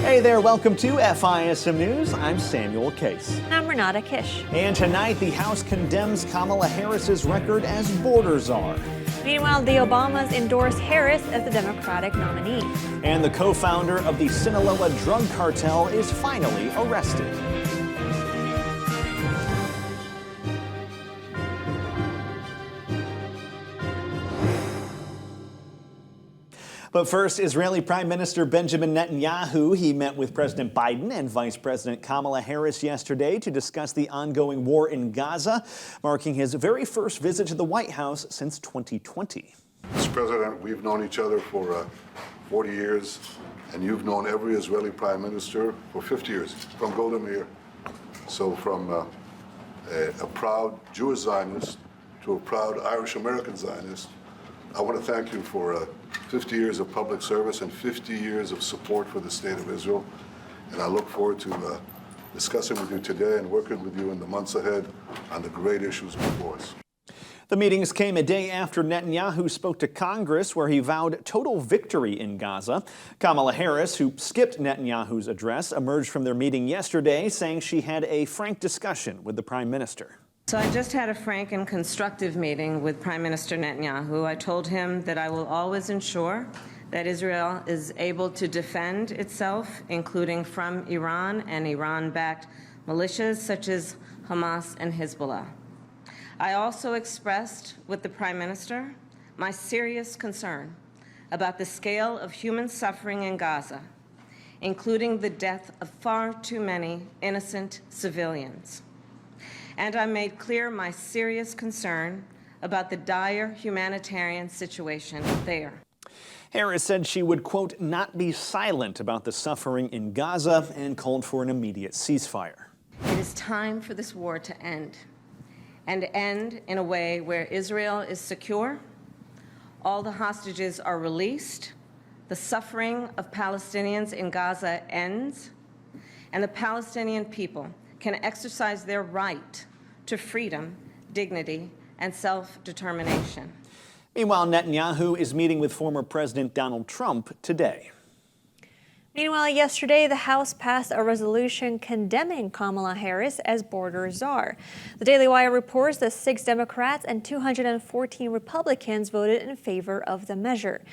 Hey there, welcome to FISM News. I'm Samuel Case. And I'm Renata Kiss. And tonight, the House condemns Kamala Harris's record as border czar. Meanwhile, the Obamas endorse Harris as the Democratic nominee. And the co-founder of the Sinaloa drug cartel is finally arrested. But first, Israeli Prime Minister Benjamin Netanyahu, he met with President Biden and Vice President Kamala Harris yesterday to discuss the ongoing war in Gaza, marking his very first visit to the White House since 2020. Mr. President, we've known each other for 40 years, and you've known every Israeli Prime Minister for 50 years, from Golda Meir. So from a proud Jewish Zionist to a proud Irish-American Zionist, I want to thank you for 50 years of public service and 50 years of support for the State of Israel. And I look forward to discussing with you today and working with you in the months ahead on the great issues before us. The meetings came a day after Netanyahu spoke to Congress, where he vowed total victory in Gaza. Kamala Harris, who skipped Netanyahu's address, emerged from their meeting yesterday, saying she had a frank discussion with the Prime Minister. So I just had a frank and constructive meeting with Prime Minister Netanyahu. I told him that I will always ensure that Israel is able to defend itself, including from Iran and Iran-backed militias such as Hamas and Hezbollah. I also expressed with the Prime Minister my serious concern about the scale of human suffering in Gaza, including the death of far too many innocent civilians. And I made clear my serious concern about the dire humanitarian situation there. Harris said she would, quote, not be silent about the suffering in Gaza and called for an immediate ceasefire. It is time for this war to end, and end in a way where Israel is secure, all the hostages are released, the suffering of Palestinians in Gaza ends, and the Palestinian people can exercise their right to freedom, dignity, and self-determination. Meanwhile, Netanyahu is meeting with former President Donald Trump today. Meanwhile, yesterday, the House passed a resolution condemning Kamala Harris as border czar. The Daily Wire reports that 6 Democrats and 214 Republicans voted in favor of the measure.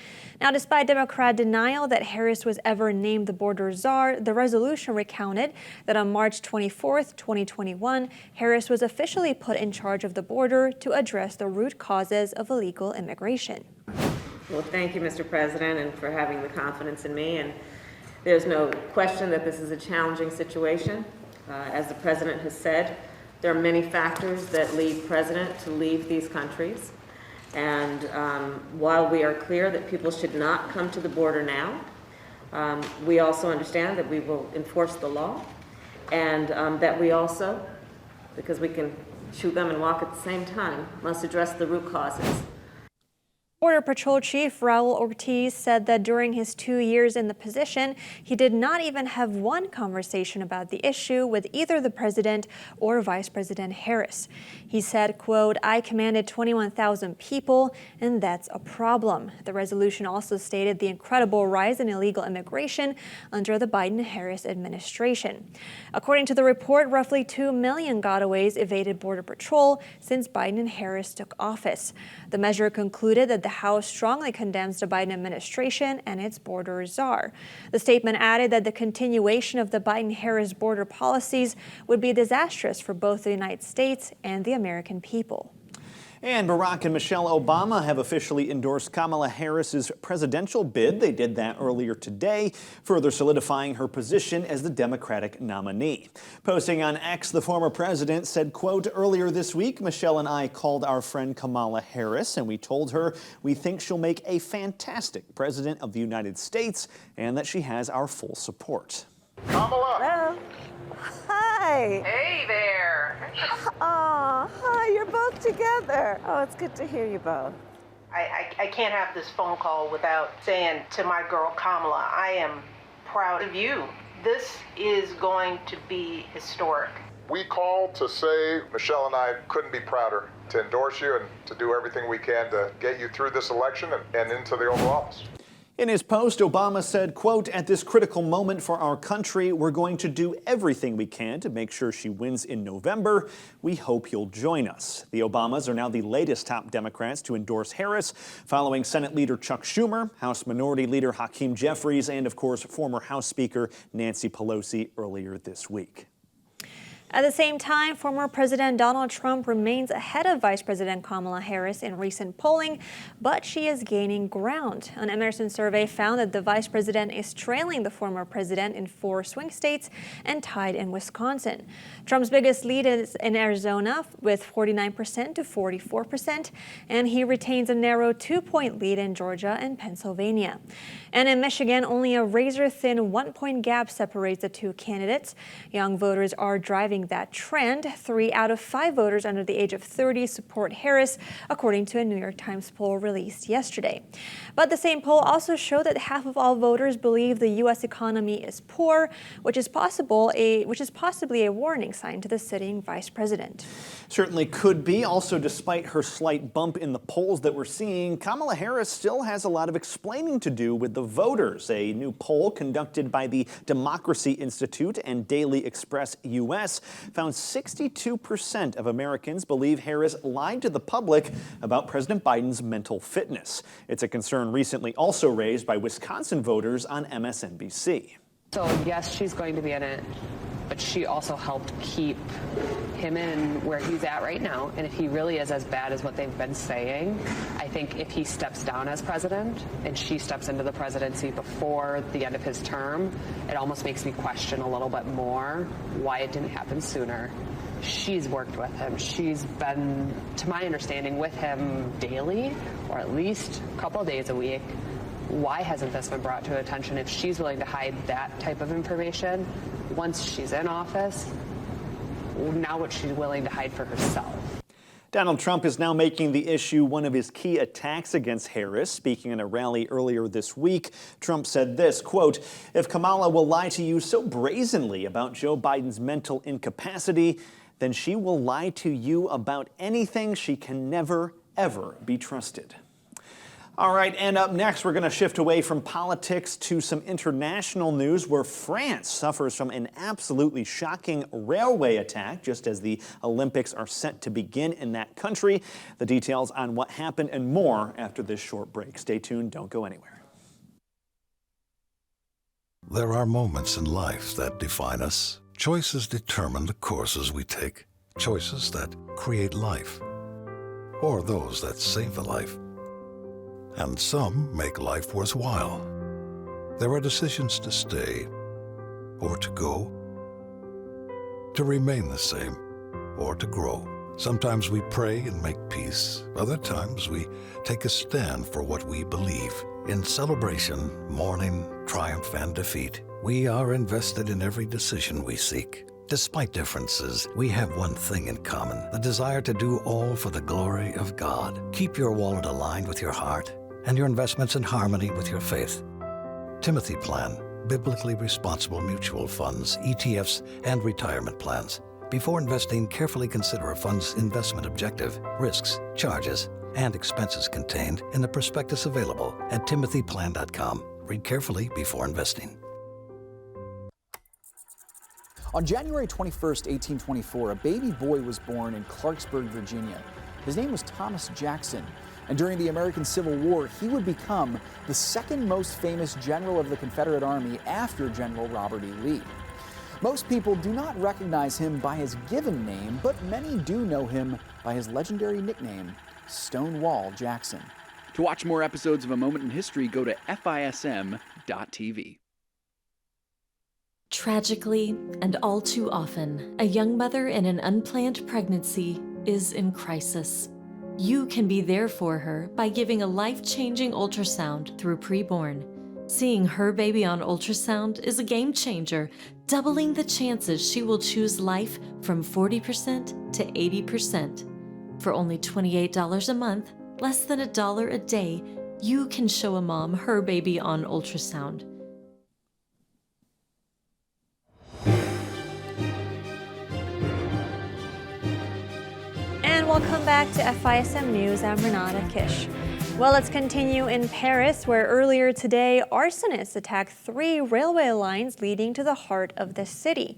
Now, despite Democrat denial that Harris was ever named the border czar, the resolution recounted that on March 24, 2021, Harris was officially put in charge of the border to address the root causes of illegal immigration. Well, thank you, Mr. President, and for having the confidence in me. And there's no question that this is a challenging situation. As the President has said, there are many factors that lead President to leave these countries. And while we are clear that people should not come to the border now, we also understand that we will enforce the law, and that we also, because we can chew gum and walk at the same time, must address the root causes. Border Patrol Chief Raul Ortiz said that during his 2 years in the position, he did not even have one conversation about the issue with either the president or Vice President Harris. He said, quote, I commanded 21,000 people, and that's a problem. The resolution also stated the incredible rise in illegal immigration under the Biden-Harris administration. According to the report, roughly 2 million gotaways evaded Border Patrol since Biden and Harris took office. The measure concluded that the House strongly condemns the Biden administration and its border czar. The statement added that the continuation of the Biden-Harris border policies would be disastrous for both the United States and the American people. And Barack and Michelle Obama have officially endorsed Kamala Harris's presidential bid. They did that earlier today, further solidifying her position as the Democratic nominee. Posting on X, the former president said, quote, earlier this week, Michelle and I called our friend Kamala Harris, and we told her we think she'll make a fantastic president of the United States and that she has our full support. Kamala! Hello. Hi. Hey there! Oh, hi, you're both together. Oh, it's good to hear you both. I can't have this phone call without saying to my girl Kamala, I am proud of you. This is going to be historic. We called to say Michelle and I couldn't be prouder to endorse you and to do everything we can to get you through this election and into the Oval Office. In his post, Obama said, quote, "At this critical moment for our country, we're going to do everything we can to make sure she wins in November. We hope you'll join us." The Obamas are now the latest top Democrats to endorse Harris, following Senate Leader Chuck Schumer, House Minority Leader Hakeem Jeffries, and of course, former House Speaker Nancy Pelosi earlier this week. At the same time, former President Donald Trump remains ahead of Vice President Kamala Harris in recent polling, but she is gaining ground. An Emerson survey found that the vice president is trailing the former president in 4 swing states and tied in Wisconsin. Trump's biggest lead is in Arizona with 49% to 44%, and he retains a narrow 2-point lead in Georgia and Pennsylvania. And in Michigan, only a razor-thin 1-point gap separates the two candidates. Young voters are driving that trend. 3 out of 5 voters under the age of 30 support Harris, according to a New York Times poll released yesterday. But the same poll also showed that half of all voters believe the U.S. economy is poor, which is possibly a warning sign to the sitting vice president. Certainly could be. Also, despite her slight bump in the polls that we're seeing, Kamala Harris still has a lot of explaining to do with the voters. A new poll conducted by the Democracy Institute and Daily Express U.S. found 62% of Americans believe Harris lied to the public about President Biden's mental fitness. It's a concern recently also raised by Wisconsin voters on MSNBC. So yes, she's going to be in it, but she also helped keep him in where he's at right now. And if he really is as bad as what they've been saying, I think if he steps down as president and she steps into the presidency before the end of his term, it almost makes me question a little bit more why it didn't happen sooner. She's worked with him. She's been, to my understanding, with him daily, or at least a couple of days a week. Why hasn't this been brought to her attention if she's willing to hide that type of information once she's in office? Now what she's willing to hide for herself. Donald Trump is now making the issue one of his key attacks against Harris. Speaking in a rally earlier this week, Trump said this, quote, "If Kamala will lie to you so brazenly about Joe Biden's mental incapacity, then she will lie to you about anything. She can never, ever be trusted." All right, and up next, we're going to shift away from politics to some international news where France suffers from an absolutely shocking railway attack just as the Olympics are set to begin in that country. The details on what happened and more after this short break. Stay tuned, don't go anywhere. There are moments in life that define us. Choices determine the courses we take. Choices that create life, or those that save a life. And some make life worthwhile. There are decisions to stay or to go, to remain the same or to grow. Sometimes we pray and make peace. Other times we take a stand for what we believe. In celebration, mourning, triumph, and defeat, we are invested in every decision we seek. Despite differences, we have one thing in common, the desire to do all for the glory of God. Keep your wallet aligned with your heart and your investments in harmony with your faith. Timothy Plan, biblically responsible mutual funds, ETFs, and retirement plans. Before investing, carefully consider a fund's investment objective, risks, charges, and expenses contained in the prospectus available at timothyplan.com. Read carefully before investing. On January 21st, 1824, a baby boy was born in Clarksburg, Virginia. His name was Thomas Jackson. And during the American Civil War, he would become the second most famous general of the Confederate Army after General Robert E. Lee. Most people do not recognize him by his given name, but many do know him by his legendary nickname, Stonewall Jackson. To watch more episodes of A Moment in History, go to FISM.tv. Tragically, and all too often, a young mother in an unplanned pregnancy is in crisis. You can be there for her by giving a life-changing ultrasound through preborn. Seeing her baby on ultrasound is a game changer, doubling the chances she will choose life from 40% to 80%. For only $28 a month, less than $1 a day, you can show a mom her baby on ultrasound. And welcome back to FISM News. I'm Renata Kiss. Well, let's continue in Paris, where earlier today, arsonists attacked 3 railway lines leading to the heart of the city.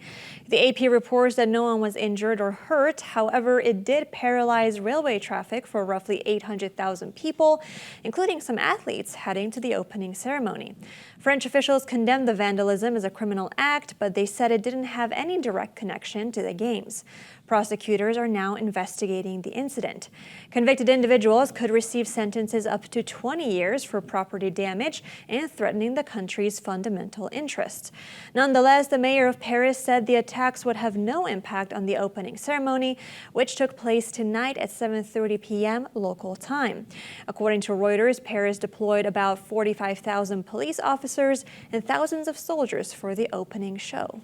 The AP reports that no one was injured or hurt. However, it did paralyze railway traffic for roughly 800,000 people, including some athletes heading to the opening ceremony. French officials condemned the vandalism as a criminal act, but they said it didn't have any direct connection to the games. Prosecutors are now investigating the incident. Convicted individuals could receive sentences up to 20 years for property damage and threatening the country's fundamental interests. Nonetheless, the mayor of Paris said the attacks would have no impact on the opening ceremony, which took place tonight at 7:30 p.m. local time. According to Reuters, Paris deployed about 45,000 police officers and thousands of soldiers for the opening show.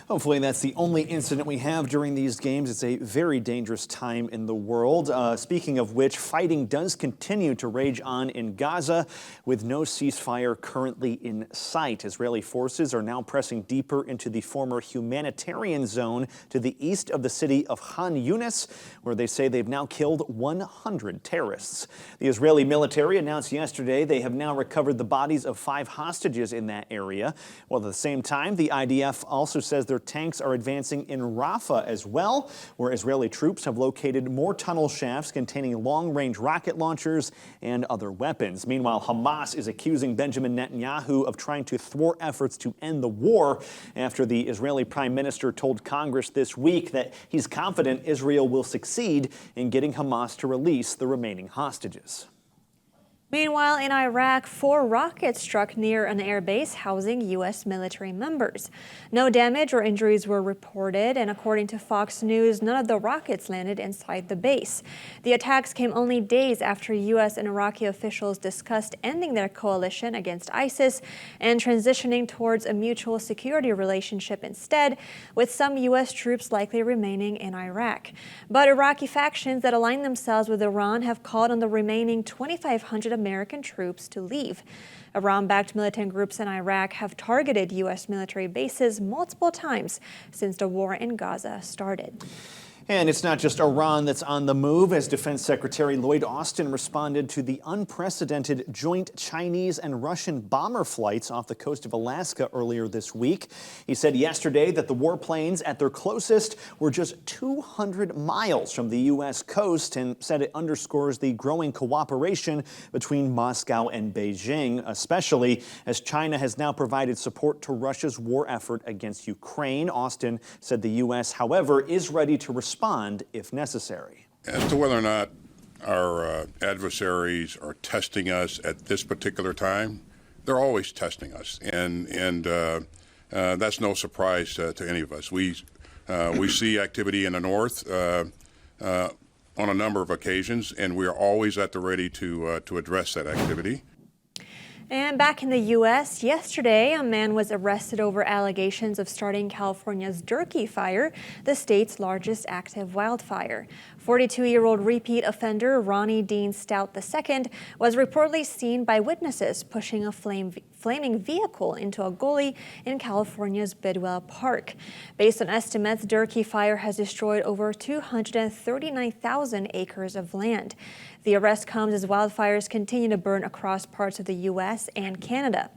Hopefully that's the only incident we have during these games. It's a very dangerous time in the world. Speaking of which, fighting does continue to rage on in Gaza with no ceasefire currently in sight. Israeli forces are now pressing deeper into the former humanitarian zone to the east of the city of Khan Yunis, where they say they've now killed 100 terrorists. The Israeli military announced yesterday they have now recovered the bodies of 5 hostages in that area. While at the same time, the IDF also says their tanks are advancing in Rafah as well, where Israeli troops have located more tunnel shafts containing long-range rocket launchers and other weapons. Meanwhile, Hamas is accusing Benjamin Netanyahu of trying to thwart efforts to end the war after the Israeli Prime Minister told Congress this week that he's confident Israel will succeed in getting Hamas to release the remaining hostages. Meanwhile, in Iraq, 4 rockets struck near an airbase housing U.S. military members. No damage or injuries were reported, and according to Fox News, none of the rockets landed inside the base. The attacks came only days after U.S. and Iraqi officials discussed ending their coalition against ISIS and transitioning towards a mutual security relationship instead, with some U.S. troops likely remaining in Iraq. But Iraqi factions that align themselves with Iran have called on the remaining 2,500 American troops to leave. Iran-backed militant groups in Iraq have targeted U.S. military bases multiple times since the war in Gaza started. And it's not just Iran that's on the move, as Defense Secretary Lloyd Austin responded to the unprecedented joint Chinese and Russian bomber flights off the coast of Alaska earlier this week. He said yesterday that the warplanes at their closest were just 200 miles from the U.S. coast, and said it underscores the growing cooperation between Moscow and Beijing, especially as China has now provided support to Russia's war effort against Ukraine. Austin said the U.S., however, is ready to respond if necessary. As to whether or not our adversaries are testing us at this particular time, they're always testing us, and that's no surprise to any of us. We see activity in the north on a number of occasions, and we are always at the ready to address that activity. And back in the U.S., yesterday, a man was arrested over allegations of starting California's Durkee Fire, the state's largest active wildfire. 42-year-old repeat offender Ronnie Dean Stout II was reportedly seen by witnesses pushing a flaming vehicle into a gully in California's Bidwell Park. Based on estimates, Durkee Fire has destroyed over 239,000 acres of land. The arrest comes as wildfires continue to burn across parts of the U.S. and Canada.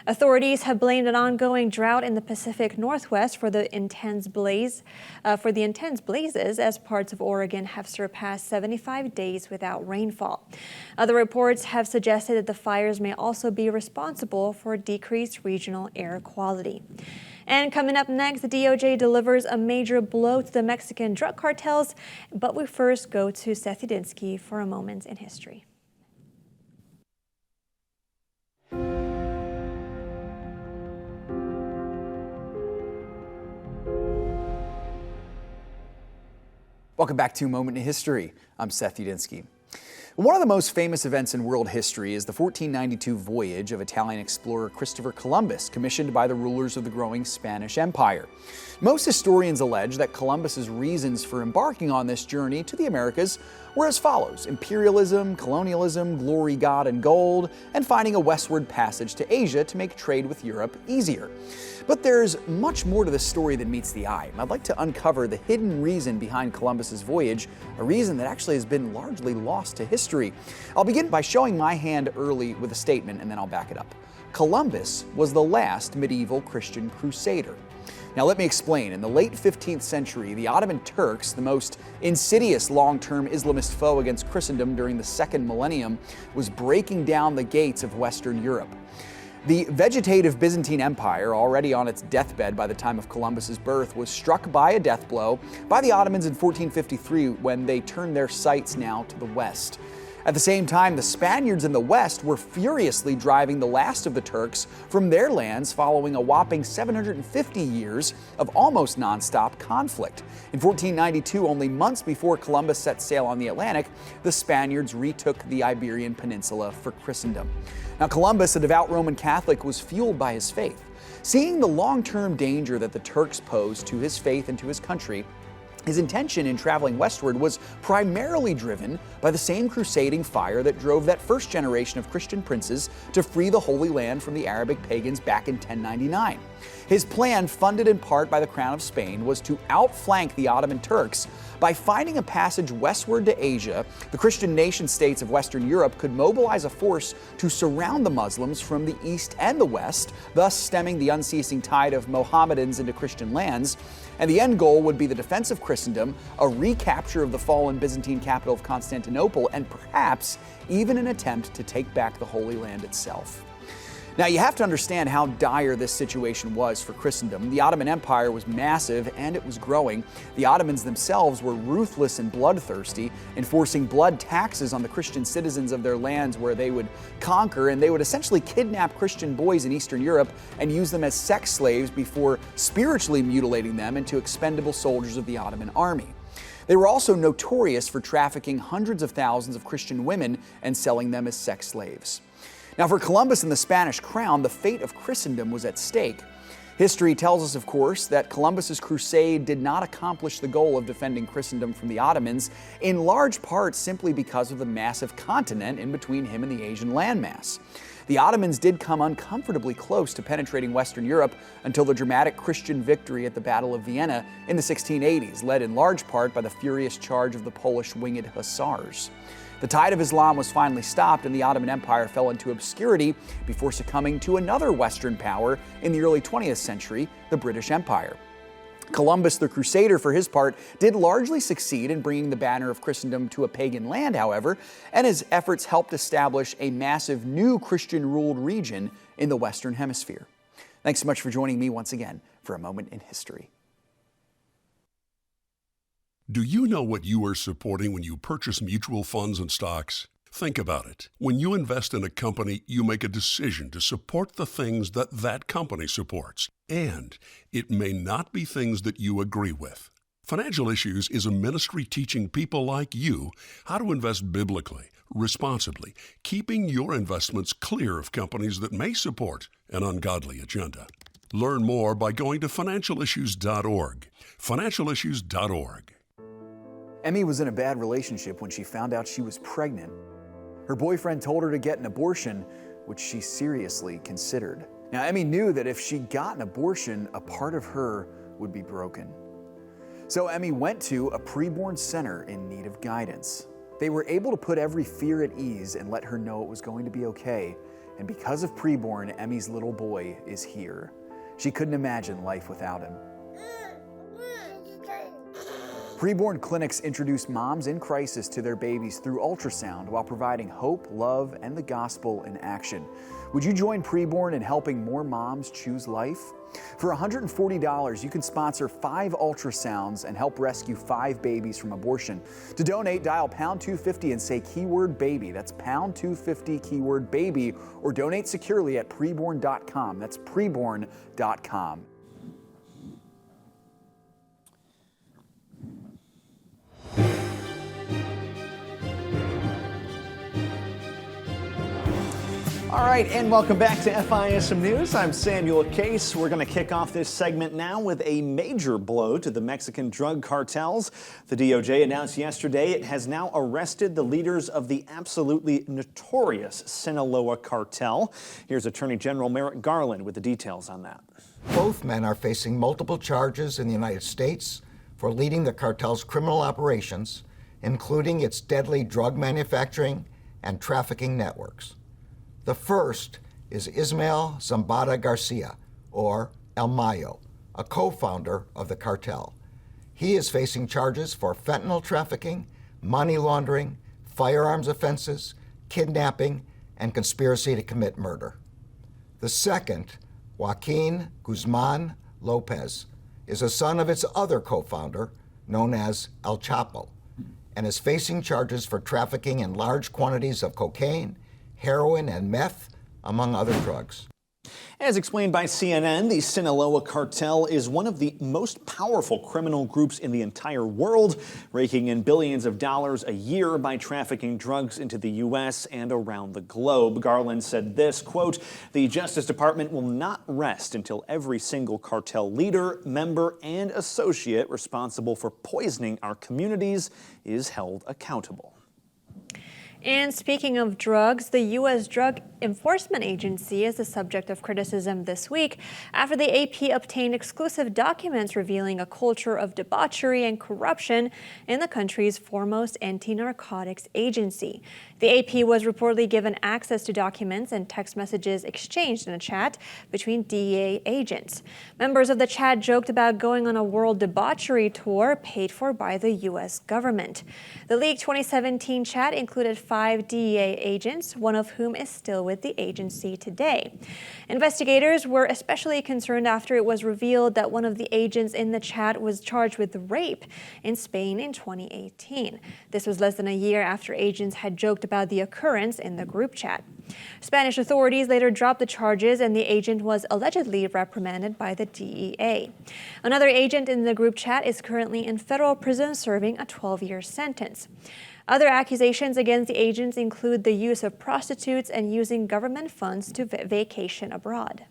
Authorities have blamed an ongoing drought in the Pacific Northwest for the intense blazes, as parts of Oregon have surpassed 75 days without rainfall. Other reports have suggested that the fires may also be responsible for decreased regional air quality. And coming up next, the DOJ delivers a major blow to the Mexican drug cartels. But we first go to Seth Udinsky for a moment in history. Welcome back to Moment in History. I'm Seth Udinsky. One of the most famous events in world history is the 1492 voyage of Italian explorer Christopher Columbus, commissioned by the rulers of the growing Spanish Empire. Most historians allege that Columbus's reasons for embarking on this journey to the Americas were as follows: imperialism, colonialism, glory, God, and gold, and finding a westward passage to Asia to make trade with Europe easier. But there's much more to this story than meets the eye. I'd like to uncover the hidden reason behind Columbus's voyage, a reason that actually has been largely lost to history. I'll begin by showing my hand early with a statement, and then I'll back it up. Columbus was the last medieval Christian crusader. Now let me explain. In the late 15th century, the Ottoman Turks, the most insidious long-term Islamist foe against Christendom during the second millennium, was breaking down the gates of Western Europe. The vegetative Byzantine Empire, already on its deathbed by the time of Columbus's birth, was struck by a death blow by the Ottomans in 1453 when they turned their sights now to the west. At the same time, the Spaniards in the west were furiously driving the last of the Turks from their lands following a whopping 750 years of almost nonstop conflict. In 1492, only months before Columbus set sail on the Atlantic, the Spaniards retook the Iberian Peninsula for Christendom. Now, Columbus, a devout Roman Catholic, was fueled by his faith. Seeing the long-term danger that the Turks posed to his faith and to his country, his intention in traveling westward was primarily driven by the same crusading fire that drove that first generation of Christian princes to free the Holy Land from the Arabic pagans back in 1099. His plan, funded in part by the Crown of Spain, was to outflank the Ottoman Turks. By finding a passage westward to Asia, the Christian nation-states of Western Europe could mobilize a force to surround the Muslims from the east and the west, thus stemming the unceasing tide of Mohammedans into Christian lands. And the end goal would be the defense of Christendom, a recapture of the fallen Byzantine capital of Constantinople, and perhaps even an attempt to take back the Holy Land itself. Now, you have to understand how dire this situation was for Christendom. The Ottoman Empire was massive and it was growing. The Ottomans themselves were ruthless and bloodthirsty, enforcing blood taxes on the Christian citizens of their lands where they would conquer, and they would essentially kidnap Christian boys in Eastern Europe and use them as sex slaves before spiritually mutilating them into expendable soldiers of the Ottoman army. They were also notorious for trafficking hundreds of thousands of Christian women and selling them as sex slaves. Now, for Columbus and the Spanish crown, the fate of Christendom was at stake. History tells us, of course, that Columbus's crusade did not accomplish the goal of defending Christendom from the Ottomans, in large part simply because of the massive continent in between him and the Asian landmass. The Ottomans did come uncomfortably close to penetrating Western Europe until the dramatic Christian victory at the Battle of Vienna in the 1680s, led in large part by the furious charge of the Polish winged hussars. The tide of Islam was finally stopped and the Ottoman Empire fell into obscurity before succumbing to another Western power in the early 20th century, the British Empire. Columbus, the Crusader, for his part, did largely succeed in bringing the banner of Christendom to a pagan land, however, and his efforts helped establish a massive new Christian-ruled region in the Western Hemisphere. Thanks so much for joining me once again for A Moment in History. Do you know what you are supporting when you purchase mutual funds and stocks? Think about it. When you invest in a company, you make a decision to support the things that that company supports. And it may not be things that you agree with. Financial Issues is a ministry teaching people like you how to invest biblically, responsibly, keeping your investments clear of companies that may support an ungodly agenda. Learn more by going to financialissues.org. Financialissues.org. Emmy was in a bad relationship when she found out she was pregnant. Her boyfriend told her to get an abortion, which she seriously considered. Now, Emmy knew that if she got an abortion, a part of her would be broken. So Emmy went to a preborn center in need of guidance. They were able to put every fear at ease and let her know it was going to be okay. And because of preborn, Emmy's little boy is here. She couldn't imagine life without him. Preborn clinics introduce moms in crisis to their babies through ultrasound while providing hope, love, and the gospel in action. Would you join Preborn in helping more moms choose life? For $140, you can sponsor 5 ultrasounds and help rescue 5 babies from abortion. To donate, dial pound 250 and say keyword baby. That's pound 250 keyword baby, or donate securely at preborn.com. That's preborn.com. All right, and welcome back to FISM News. I'm Samuel Case. We're going to kick off this segment now with a major blow to the Mexican drug cartels. The DOJ announced yesterday it has now arrested the leaders of the absolutely notorious Sinaloa cartel. Here's Attorney General Merrick Garland with the details on that. Both men are facing multiple charges in the United States for leading the cartel's criminal operations, including its deadly drug manufacturing and trafficking networks. The first is Ismael Zambada Garcia, or El Mayo, a co-founder of the cartel. He is facing charges for fentanyl trafficking, money laundering, firearms offenses, kidnapping, and conspiracy to commit murder. The second, Joaquin Guzman Lopez, is a son of its other co-founder, known as El Chapo, and is facing charges for trafficking in large quantities of cocaine, heroin, and meth, among other drugs. As explained by CNN, the Sinaloa cartel is one of the most powerful criminal groups in the entire world, raking in billions of dollars a year by trafficking drugs into the U.S. and around the globe. Garland said this, quote, "The Justice Department will not rest until every single cartel leader, member, and associate responsible for poisoning our communities is held accountable." And speaking of drugs, the U.S. Drug Enforcement Agency is the subject of criticism this week after the AP obtained exclusive documents revealing a culture of debauchery and corruption in the country's foremost anti-narcotics agency. The AP was reportedly given access to documents and text messages exchanged in a chat between DEA agents. Members of the chat joked about going on a world debauchery tour paid for by the U.S. government. The leaked 2017 chat included 5 DEA agents, one of whom is still with the agency today. Investigators were especially concerned after it was revealed that one of the agents in the chat was charged with rape in Spain in 2018. This was less than a year after agents had joked about the occurrence in the group chat. Spanish authorities later dropped the charges, and the agent was allegedly reprimanded by the DEA. Another agent in the group chat is currently in federal prison serving a 12-year sentence. Other accusations against the agents include the use of prostitutes and using government funds to vacation abroad.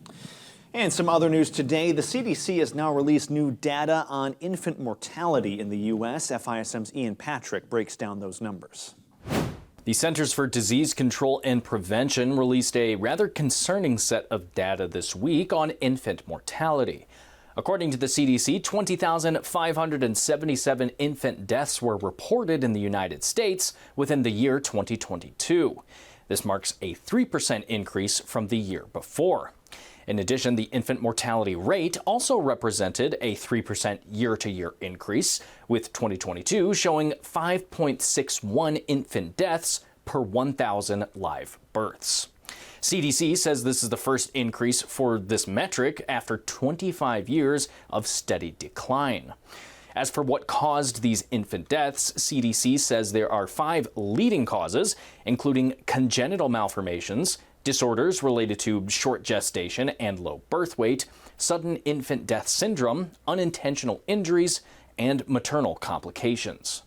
And some other news today. The CDC has now released new data on infant mortality in the U.S. FISM's Ian Patrick breaks down those numbers. The Centers for Disease Control and Prevention released a rather concerning set of data this week on infant mortality. According to the CDC, 20,577 infant deaths were reported in the United States within the year 2022. This marks a 3% increase from the year before. In addition, the infant mortality rate also represented a 3% year-to-year increase, with 2022 showing 5.61 infant deaths per 1,000 live births. CDC says this is the first increase for this metric after 25 years of steady decline. As for what caused these infant deaths, CDC says there are 5 leading causes, including congenital malformations, disorders related to short gestation and low birth weight, sudden infant death syndrome, unintentional injuries, and maternal complications.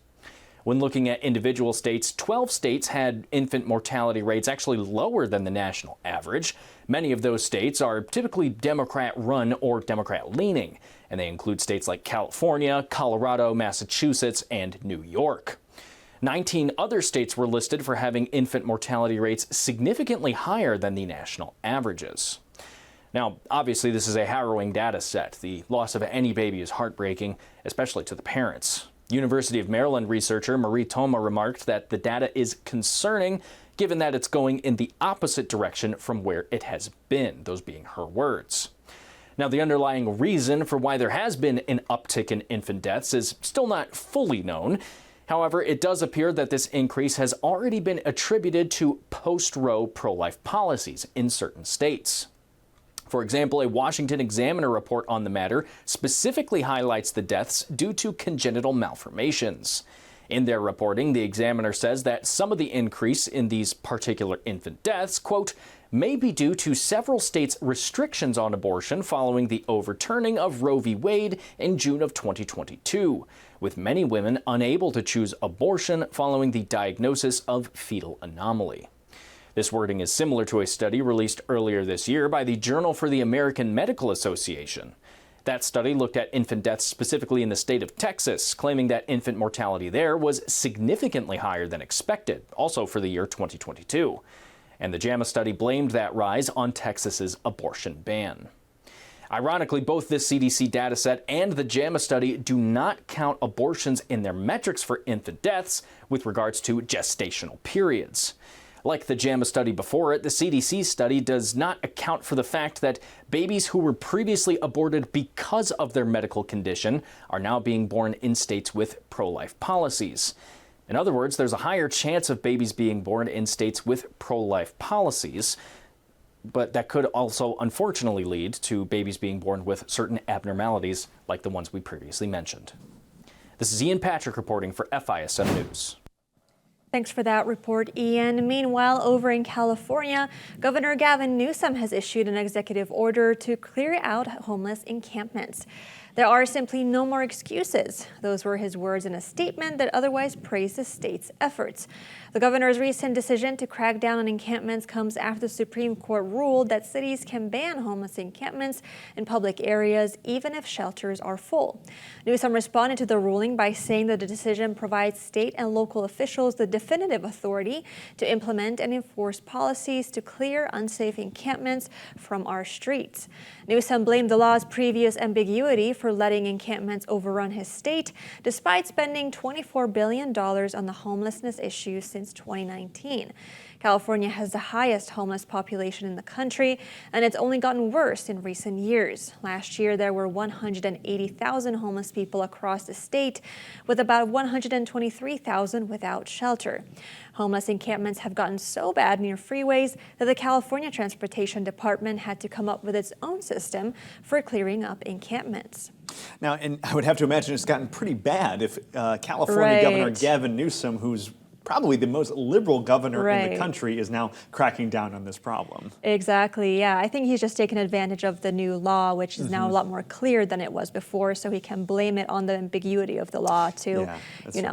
When looking at individual states, 12 states had infant mortality rates actually lower than the national average. Many of those states are typically Democrat-run or Democrat-leaning, and they include states like California, Colorado, Massachusetts, and New York. 19 other states were listed for having infant mortality rates significantly higher than the national averages. Now, obviously, this is a harrowing data set. The loss of any baby is heartbreaking, especially to the parents. University of Maryland researcher Marie Thoma remarked that the data is concerning, given that it's going in the opposite direction from where it has been, those being her words. Now, the underlying reason for why there has been an uptick in infant deaths is still not fully known. However, it does appear that this increase has already been attributed to post-Roe pro-life policies in certain states. For example, a Washington Examiner report on the matter specifically highlights the deaths due to congenital malformations. In their reporting, the Examiner says that some of the increase in these particular infant deaths, quote, may be due to several states' restrictions on abortion following the overturning of Roe v. Wade in June of 2022, with many women unable to choose abortion following the diagnosis of fetal anomaly. This wording is similar to a study released earlier this year by the Journal for the American Medical Association. That study looked at infant deaths specifically in the state of Texas, claiming that infant mortality there was significantly higher than expected, also for the year 2022. And the JAMA study blamed that rise on Texas's abortion ban. Ironically, both this CDC dataset and the JAMA study do not count abortions in their metrics for infant deaths with regards to gestational periods. Like the JAMA study before it, the CDC study does not account for the fact that babies who were previously aborted because of their medical condition are now being born in states with pro-life policies. In other words, there's a higher chance of babies being born in states with pro-life policies, but that could also unfortunately lead to babies being born with certain abnormalities like the ones we previously mentioned. This is Ian Patrick reporting for FISM News. Thanks for that report, Ian. Meanwhile, over in California, Governor Gavin Newsom has issued an executive order to clear out homeless encampments. There are simply no more excuses. Those were his words in a statement that otherwise praised the state's efforts. The governor's recent decision to crack down on encampments comes after the Supreme Court ruled that cities can ban homeless encampments in public areas even if shelters are full. Newsom responded to the ruling by saying that the decision provides state and local officials the definitive authority to implement and enforce policies to clear unsafe encampments from our streets. Newsom blamed the law's previous ambiguity for letting encampments overrun his state, despite spending $24 billion on the homelessness issue since 2019. California has the highest homeless population in the country, and it's only gotten worse in recent years. Last year, there were 180,000 homeless people across the state, with about 123,000 without shelter. Homeless encampments have gotten so bad near freeways that the California Transportation Department had to come up with its own system for clearing up encampments. Now, and I would have to imagine it's gotten pretty bad if California Governor Gavin Newsom, who's probably the most liberal governor in the country, is now cracking down on this problem. Exactly, yeah. I think he's just taken advantage of the new law, which is now a lot more clear than it was before, so he can blame it on the ambiguity of the law to,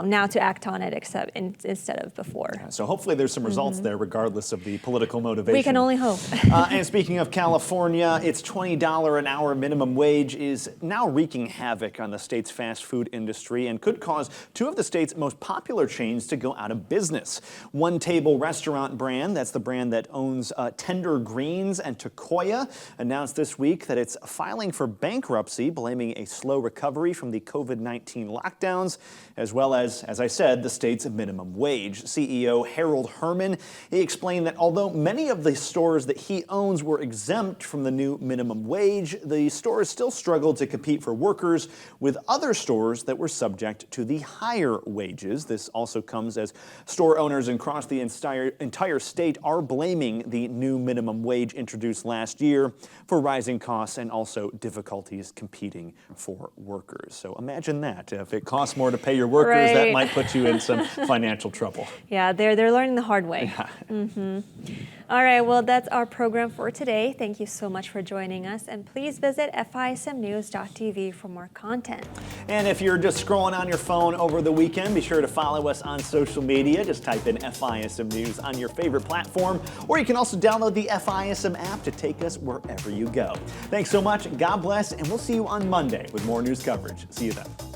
now to act on it instead of before. Yeah, so hopefully there's some results there, regardless of the political motivation. We can only hope. And speaking of California, its $20 an hour minimum wage is now wreaking havoc on the state's fast food industry and could cause two of the state's most popular chains to go out of business. One Table Restaurant brand, that's the brand that owns Tender Greens and Takoya, announced this week that it's filing for bankruptcy, blaming a slow recovery from the COVID-19 lockdowns, as well as I said, the state's minimum wage. CEO Harold Herman, he explained that although many of the stores that he owns were exempt from the new minimum wage, the stores still struggled to compete for workers with other stores that were subject to the higher wages. This also comes as store owners across the entire state are blaming the new minimum wage introduced last year for rising costs and also difficulties competing for workers. So imagine that. If it costs more to pay your workers, that might put you in some financial trouble. Yeah, they're learning the hard way. All right, well, that's our program for today. Thank you so much for joining us, and please visit FISMnews.tv for more content. And if you're just scrolling on your phone over the weekend, be sure to follow us on social media. Just type in FISM News on your favorite platform, or you can also download the FISM app to take us wherever you go. Thanks so much, God bless, and we'll see you on Monday with more news coverage. See you then.